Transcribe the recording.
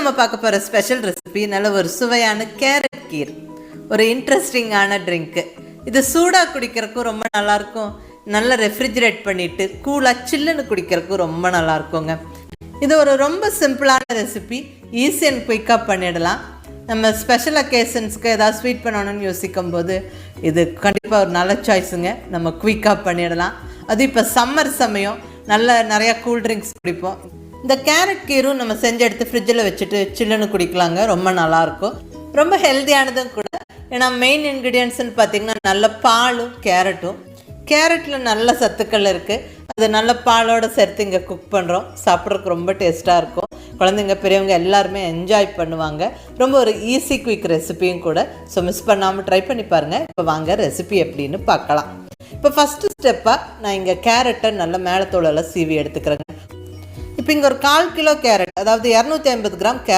நம்ம பார்க்க போகிற ஸ்பெஷல் ரெசிபி நல்ல ஒரு சுவையான கேரட் கீர், ஒரு இன்ட்ரெஸ்டிங்கான ட்ரிங்க்கு. இது சூடாக குடிக்கிறதுக்கும் ரொம்ப நல்லாயிருக்கும், நல்லா ரெஃப்ரிஜரேட் பண்ணிவிட்டு கூலாக சில்லுன்னு குடிக்கிறதுக்கும் ரொம்ப நல்லாயிருக்குங்க. இது ஒரு ரொம்ப சிம்பிளான ரெசிபி, ஈஸி அண்ட் குயிக்காக பண்ணிடலாம். நம்ம ஸ்பெஷல் அக்கேஷன்ஸ்க்கு ஏதாவது ஸ்வீட் பண்ணணும்னு யோசிக்கும் போது இது கண்டிப்பாக ஒரு நல்ல சாய்ஸுங்க. நம்ம குயிக்காக பண்ணிடலாம். அது இப்போ சம்மர் சமயம், நிறையா கூல் ட்ரிங்க்ஸ் குடிப்போம். இந்த கேரட் கீரும் நம்ம செஞ்சு எடுத்து ஃப்ரிட்ஜில் வச்சுட்டு சில்லுன்னு குடிக்கலாங்க. ரொம்ப நல்லாயிருக்கும், ரொம்ப ஹெல்த்தியானதும் கூட. ஏன்னா மெயின் இன்க்ரீடியன்ட்ஸ்ன்னு பார்த்திங்கன்னா நல்ல பாலும் கேரட்டும். கேரட்டில் நல்ல சத்துக்கள் இருக்குது. அது நல்ல பாலோடு சேர்த்து இங்கே குக் பண்ணுறோம். சாப்பிட்றதுக்கு ரொம்ப டேஸ்ட்டாக இருக்கும். குழந்தைங்க பெரியவங்க எல்லாருமே என்ஜாய் பண்ணுவாங்க. ரொம்ப ஒரு ஈஸி குயிக் ரெசிபியும் கூட. ஸோ மிஸ் பண்ணாமல் ட்ரை பண்ணி பாருங்கள். இப்போ வாங்க ரெசிபி எப்படின்னு பார்க்கலாம். இப்போ ஃபஸ்ட்டு ஸ்டெப்பாக நான் இங்கே கேரட்டை நல்ல மேலே தோலெல்லாம் சீவி எடுத்துக்கிறேங்க. இப்போ இங்கே ஒரு 1/4 கிலோ கேரட், அதாவது 250 கிராம் கேரட்